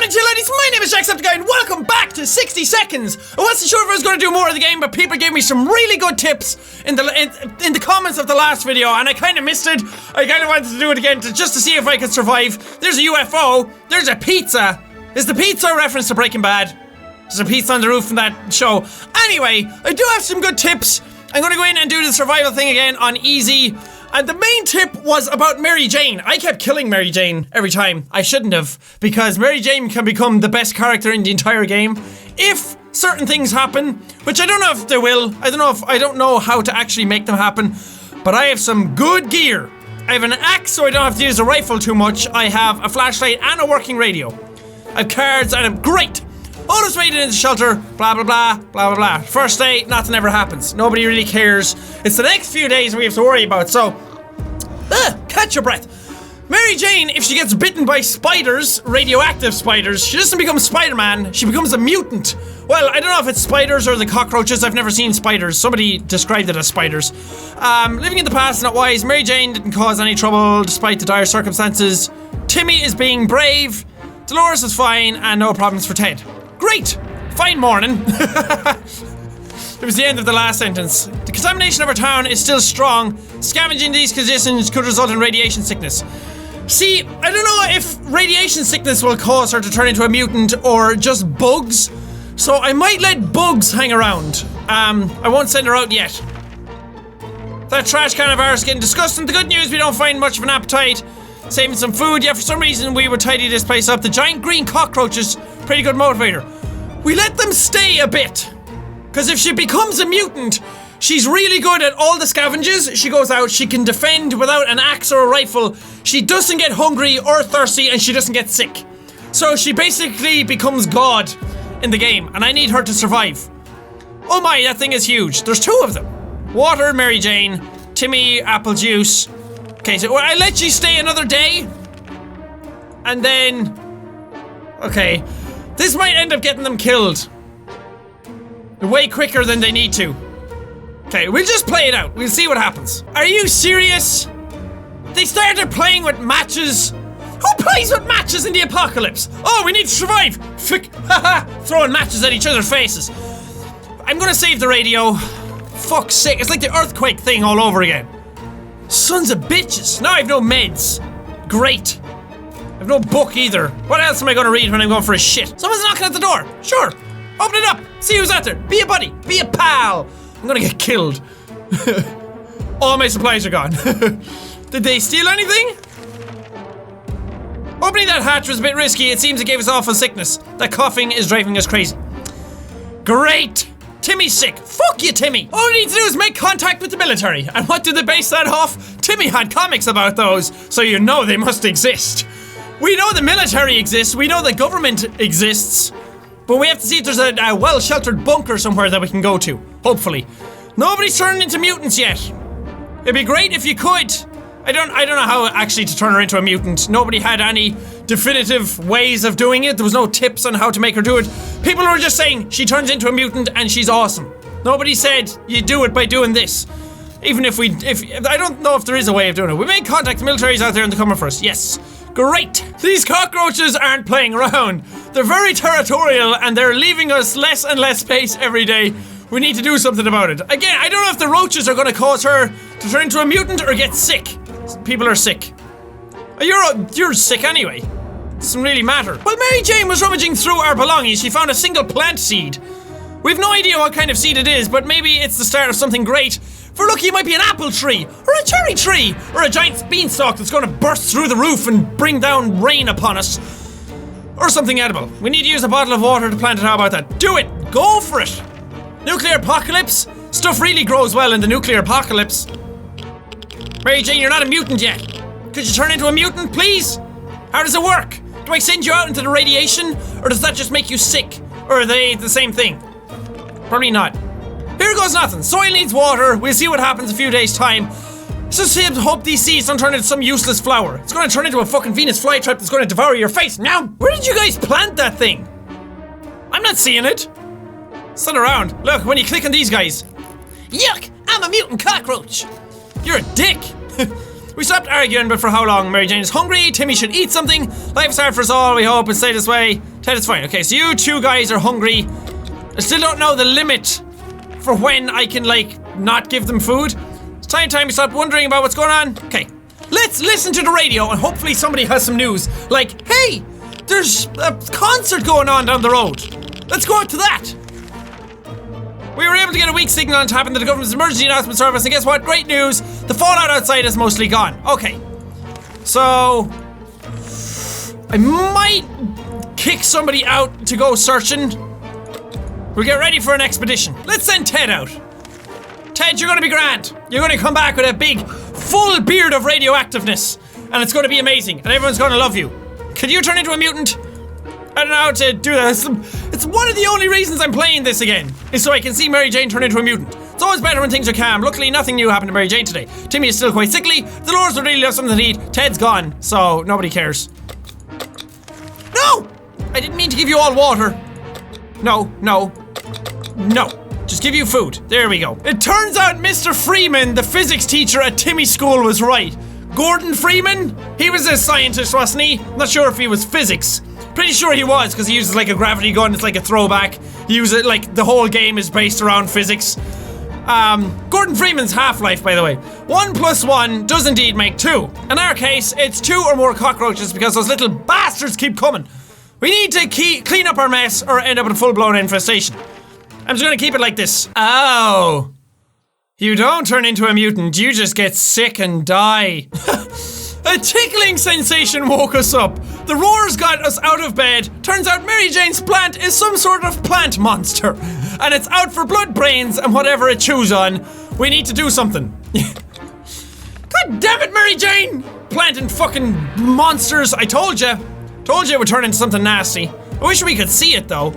morning to you ladies, my name is Jacksepticeye and welcome back to 60 Seconds. I wasn't sure if I was going to do more of the game, but people gave me some really good tips in the comments of the last video and I kind of missed it. I kind of wanted to do it again just to see if I could survive. There's a UFO, there's a pizza. Is the pizza a reference to Breaking Bad? There's a pizza on the roof from that show. Anyway, I do have some good tips. I'm going to go in and do the survival thing again on easy. And the main tip was about Mary Jane. I kept killing Mary Jane every time. I shouldn't have, because Mary Jane can become the best character in the entire game if certain things happen, which I don't know if they will. I don't know how to actually make them happen, but I have some good gear. I have an axe so I don't have to use a rifle too much. I have a flashlight and a working radio. I have cards and I'm great. Always made it into shelter, blah blah blah, blah blah blah. First day, nothing ever happens. Nobody really cares. It's the next few days we have to worry about, so catch your breath. Mary Jane, if she gets bitten by spiders, radioactive spiders, she doesn't become Spider-Man, she becomes a mutant. Well, I don't know if it's spiders or the cockroaches, I've never seen spiders. Somebody described it as spiders. Living in the past, not wise. Mary Jane didn't cause any trouble despite the dire circumstances. Timmy is being brave. Dolores is fine, and no problems for Ted. Great! Fine morning. It was the end of the last sentence. The contamination of our town is still strong. Scavenging these conditions could result in radiation sickness. See, I don't know if radiation sickness will cause her to turn into a mutant or just bugs. So I might let bugs hang around. I won't send her out yet. That trash can of ours is getting disgusting. The good news, we don't find much of an appetite. Saving some food, yeah, for some reason we would tidy this place up. The giant green cockroaches, pretty good motivator. We let them stay a bit. Because if she becomes a mutant, she's really good at all the scavenges. She goes out, she can defend without an axe or a rifle. She doesn't get hungry or thirsty and she doesn't get sick. So she basically becomes God in the game and I need her to survive. Oh my, that thing is huge. There's two of them. Water, Mary Jane, Timmy, apple juice. Okay, so I let you stay another day. And then... Okay. This might end up getting them killed. Way quicker than they need to. Okay, we'll just play it out. We'll see what happens. Are you serious? They started playing with matches. Who plays with matches in the apocalypse? Oh, we need to survive. Throwing matches at each other's faces. I'm gonna save the radio. Fuck's sake, it's like the earthquake thing all over again. Sons of bitches. Now I have no meds. Great. I have no book either. What else am I gonna read when I'm going for a shit? Someone's knocking at the door. Sure. Open it up. See who's out there. Be a buddy. Be a pal. I'm gonna get killed. All my supplies are gone. Did they steal anything? Opening that hatch was a bit risky. It seems it gave us awful sickness. That coughing is driving us crazy. Great. Timmy's sick. Fuck you, Timmy. All we need to do is make contact with the military. And what do they base that off? Timmy had comics about those, so you know they must exist. We know the military exists. We know the government exists. But we have to see if there's a well-sheltered bunker somewhere that we can go to. Hopefully. Nobody's turned into mutants yet. It'd be great if you could. I don't know how actually to turn her into a mutant. Nobody had any definitive ways of doing it. There was no tips on how to make her do it. People were just saying she turns into a mutant and she's awesome. Nobody said you do it by doing this. Even if I don't know if there is a way of doing it. We made contact. The military's out there and they're coming for us. Yes. Great! These cockroaches aren't playing around. They're very territorial and they're leaving us less and less space every day. We need to do something about it. Again, I don't know if the roaches are going to cause her to turn into a mutant or get sick. People are sick. You're sick anyway. Doesn't really matter. While Mary Jane was rummaging through our belongings, she found a single plant seed. We've no idea what kind of seed it is, but maybe it's the start of something great. For lucky, it might be an apple tree, or a cherry tree, or a giant beanstalk that's going to burst through the roof and bring down rain upon us. Or something edible. We need to use a bottle of water to plant it. How about that? Do it! Go for it! Nuclear apocalypse? Stuff really grows well in the nuclear apocalypse. Mary Jane, you're not a mutant yet. Could you turn into a mutant, please? How does it work? Do I send you out into the radiation, or does that just make you sick? Or are they the same thing? Probably not. Here goes nothing. Soil needs water. We'll see what happens in a few days' time. Just hope these seeds don't turn into some useless flower. It's gonna turn into a fucking Venus flytrap that's gonna devour your face. Now, where did you guys plant that thing? I'm not seeing it. It's not around. Look, when you click on these guys. Yuck! I'm a mutant cockroach. You're a dick. We stopped arguing, but for how long? Mary Jane is hungry. Timmy should eat something. Life is hard for us all. We hope and stay this way. Ted, it's fine. Okay, so you two guys are hungry. I still don't know the limit for when I can, like, not give them food. It's time we stop wondering about what's going on. Okay, let's listen to the radio and hopefully somebody has some news. Like, hey, there's a concert going on down the road. Let's go out to that. We were able to get a weak signal on tapping to the government's emergency announcement service, and guess what? Great news. The fallout outside is mostly gone. Okay. So I might kick somebody out to go searching. We'll get ready for an expedition. Let's send Ted out. Ted, you're gonna be grand. You're gonna come back with a big, full beard of radioactiveness, and it's gonna be amazing, and everyone's gonna love you. Could you turn into a mutant? I don't know how to do that. It's one of the only reasons I'm playing this again, is so I can see Mary Jane turn into a mutant. It's always better when things are calm. Luckily, nothing new happened to Mary Jane today. Timmy is still quite sickly. The Dolores would really love something to eat. Ted's gone, so nobody cares. No! I didn't mean to give you all water. No. Just give you food. There we go. It turns out Mr. Freeman, the physics teacher at Timmy's school, was right. Gordon Freeman? He was a scientist, wasn't he? Not sure if he was physics. Pretty sure he was, because he uses like a gravity gun. It's like a throwback. He uses it like the whole game is based around physics. Gordon Freeman's Half-Life, by the way. 1 + 1 does indeed make 2. In our case, it's 2 or more cockroaches because those little bastards keep coming. We need to clean up our mess or end up in a full-blown infestation. I'm just gonna keep it like this. Oh. You don't turn into a mutant, you just get sick and die. A tickling sensation woke us up. The roars got us out of bed. Turns out Mary Jane's plant is some sort of plant monster. And it's out for blood, brains, and whatever it chews on. We need to do something. God damn it, Mary Jane! Planting fucking monsters. I told you. Told you it would turn into something nasty. I wish we could see it though.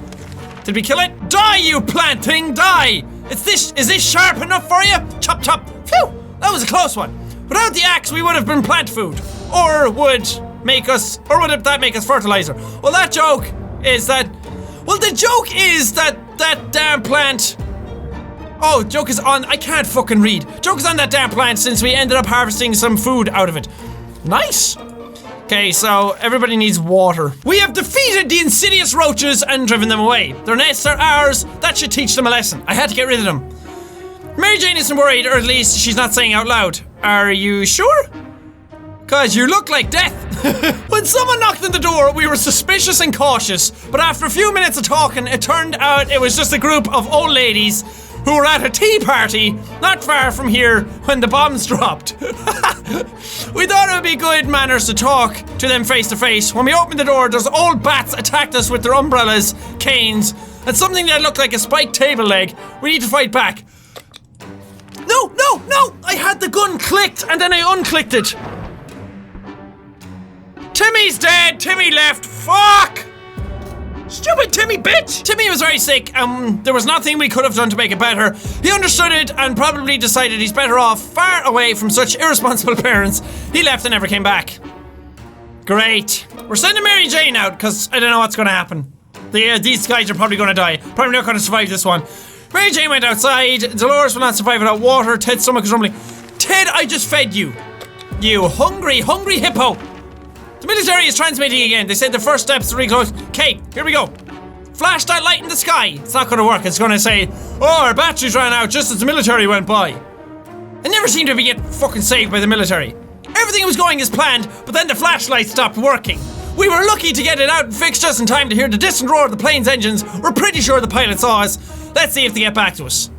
Did we kill it? Die, you plant thing, die! Is this sharp enough for you? Chop, chop. Phew! That was a close one. Without the axe, we would have been plant food. Or would that make us fertilizer? Well, that joke is that... Well, the joke is that damn plant... Oh, joke is on... I can't fucking read. Joke is on that damn plant since we ended up harvesting some food out of it. Nice. Okay, so everybody needs water. We have defeated the insidious roaches and driven them away. Their nests are ours. That should teach them a lesson. I had to get rid of them. Mary Jane isn't worried, or at least she's not saying out loud. Are you sure? Cause you look like death. When someone knocked on the door, we were suspicious and cautious, but after a few minutes of talking, it turned out it was just a group of old ladies who were at a tea party not far from here when the bombs dropped. We thought it would be good manners to talk to them face to face. When we opened the door, those old bats attacked us with their umbrellas, canes, and something that looked like a spiked table leg. We need to fight back. No! I had the gun clicked and then I unclicked it. Timmy's dead! Timmy left! Fuck! Stupid Timmy bitch! Timmy was very sick, there was nothing we could have done to make it better. He understood it and probably decided he's better off far away from such irresponsible parents. He left and never came back. Great. We're sending Mary Jane out, because I don't know what's gonna happen. These guys are probably gonna die. Probably not gonna survive this one. Mary Jane went outside. Dolores will not survive without water. Ted's stomach is rumbling. Ted, I just fed you. You hungry hippo. The military is transmitting again. They said the first steps to reclose. Okay, here we go. Flash that light in the sky. It's not gonna work. It's gonna say, oh, our batteries ran out just as the military went by. I never seem to get fucking saved by the military. Everything was going as planned, but then the flashlight stopped working. We were lucky to get it out and fixed just in time to hear the distant roar of the plane's engines. We're pretty sure the pilot saw us. Let's see if they get back to us.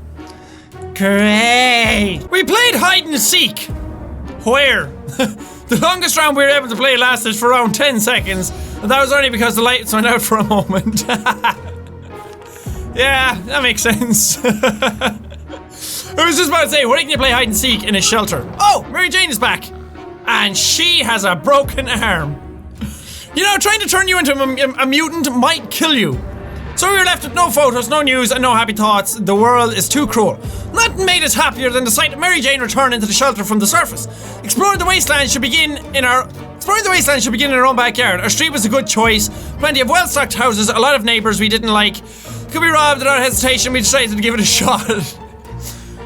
Great. We played hide and seek. Where? The longest round we were able to play lasted for around 10 seconds, and that was only because the lights went out for a moment. Yeah, that makes sense. I was just about to say, where can you play hide and seek in a shelter? Oh, Mary Jane is back. And she has a broken arm. You know, trying to turn you into a mutant might kill you. So we were left with no photos, no news, and no happy thoughts. The world is too cruel. Nothing made us happier than the sight of Mary Jane return into the shelter from the surface. Exploring the wasteland should begin in our own backyard. Our street was a good choice. Plenty of well-stocked houses, a lot of neighbours we didn't like. Could be robbed without hesitation. We decided to give it a shot.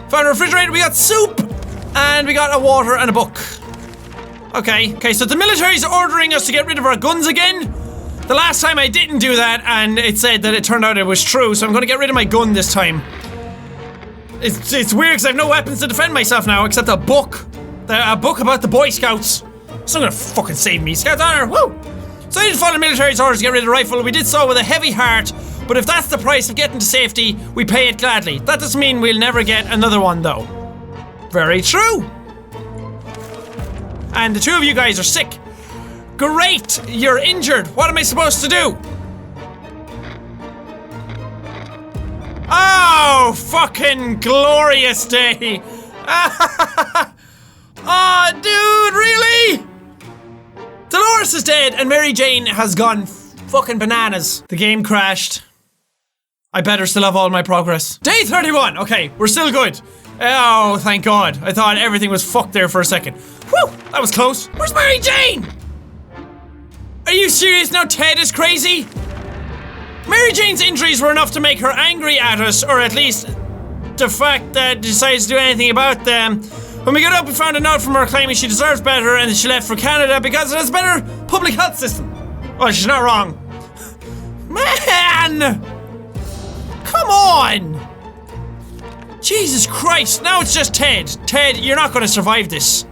Found a refrigerator, we got soup, and we got a water and a book. Okay, so the military's ordering us to get rid of our guns again. The last time I didn't do that, and it said that it turned out it was true, so I'm gonna get rid of my gun this time. It's weird because I have no weapons to defend myself now, except a book. A book about the Boy Scouts. It's not gonna fucking save me. Scouts honor, woo! So I did follow the military's orders to get rid of the rifle. We did so with a heavy heart, but if that's the price of getting to safety, we pay it gladly. That doesn't mean we'll never get another one, though. Very true. And the two of you guys are sick. Great! You're injured. What am I supposed to do? Oh, fucking glorious day. Oh, dude, really? Dolores is dead and Mary Jane has gone fucking bananas. The game crashed. I better still have all my progress. Day 31. Okay, we're still good. Oh, thank God. I thought everything was fucked there for a second. Whew, that was close. Where's Mary Jane? Are you serious now? Ted is crazy? Mary Jane's injuries were enough to make her angry at us, or at least the fact that decides to do anything about them. When we got up, we found a note from her claiming she deserves better and that she left for Canada because it has a better public health system. Oh, she's not wrong. Man! Come on! Jesus Christ, now it's just Ted. Ted, you're not gonna survive this.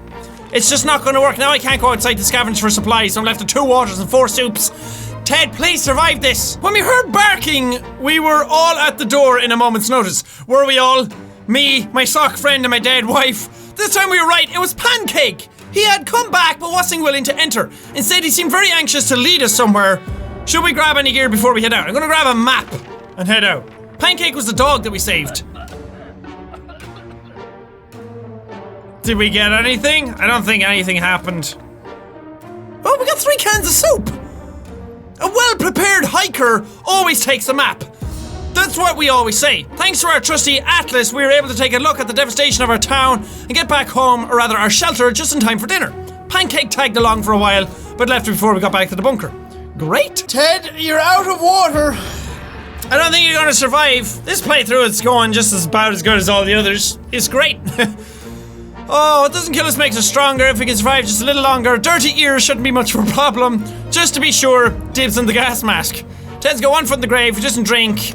It's just not gonna work. Now I can't go outside to scavenge for supplies, so I'm left with 2 waters and 4 soups. Ted, please survive this. When we heard barking, we were all at the door in a moment's notice. Were we all? Me, my sock friend, and my dead wife. This time we were right, it was Pancake. He had come back but wasn't willing to enter. Instead, he seemed very anxious to lead us somewhere. Should we grab any gear before we head out? I'm gonna grab a map and head out. Pancake was the dog that we saved. Did we get anything? I don't think anything happened. Oh, we got 3 cans of soup. A well-prepared hiker always takes a map. That's what we always say. Thanks to our trusty atlas, we were able to take a look at the devastation of our town and get back home, or rather our shelter, just in time for dinner. Pancake tagged along for a while, but left before we got back to the bunker. Great. Ted, you're out of water. I don't think you're gonna survive. This playthrough is going just about as good as all the others. It's great. Oh, what doesn't kill us makes us stronger. If we can survive just a little longer. Dirty ears shouldn't be much of a problem. Just to be sure, dibs on the gas mask. Ted's got 1 foot in the grave, he doesn't drink.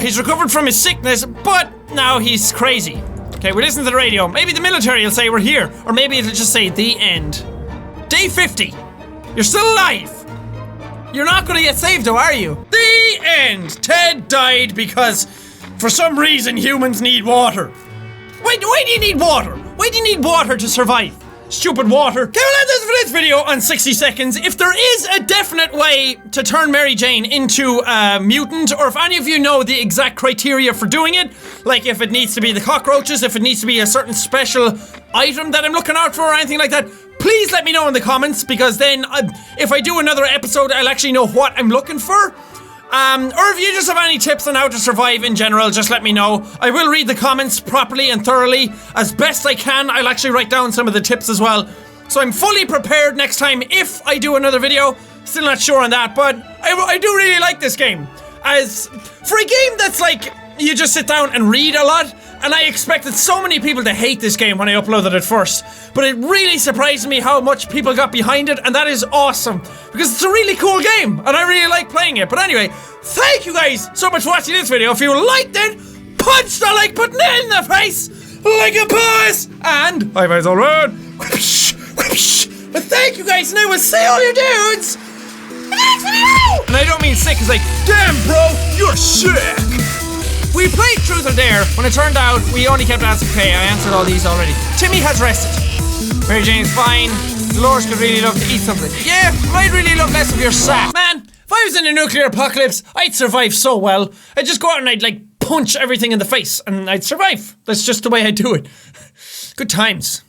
He's recovered from his sickness, but now he's crazy. Okay, we listen to the radio. Maybe the military will say we're here, or maybe it'll just say the end. Day 50. You're still alive. You're not gonna get saved though, are you? The end. Ted died because, for some reason, humans need water. Why do you need water? Why do you need water to survive? Stupid water. Okay, well that's it for this video on 60 seconds. If there is a definite way to turn Mary Jane into a mutant, or if any of you know the exact criteria for doing it, like if it needs to be the cockroaches, if it needs to be a certain special item that I'm looking out for or anything like that, please let me know in the comments, because then if I do another episode, I'll actually know what I'm looking for. Or if you just have any tips on how to survive in general, just let me know. I will read the comments properly and thoroughly as best I can. I'll actually write down some of the tips as well. So I'm fully prepared next time if I do another video. Still not sure on that, but I do really like this game. As for a game that's like, you just sit down and read a lot, and I expected so many people to hate this game when I uploaded it first. But it really surprised me how much people got behind it, and that is awesome. Because it's a really cool game, and I really like playing it. But anyway, thank you guys so much for watching this video. If you liked it, punch the like button in the face like a boss. And high fives all around. Whoosh, whoosh. But thank you guys, and I will see all you dudes in the next video. And I don't mean sick, it's like, damn bro, you're sick. We played Truth or Dare. When it turned out, we only kept asking, okay, I answered all these already. Timmy has rested. Mary Jane's fine. Dolores could really love to eat something. Yeah, I'd really love less of your sap. Man, if I was in a nuclear apocalypse, I'd survive so well. I'd just go out and I'd like punch everything in the face and I'd survive. That's just the way I do it. Good times.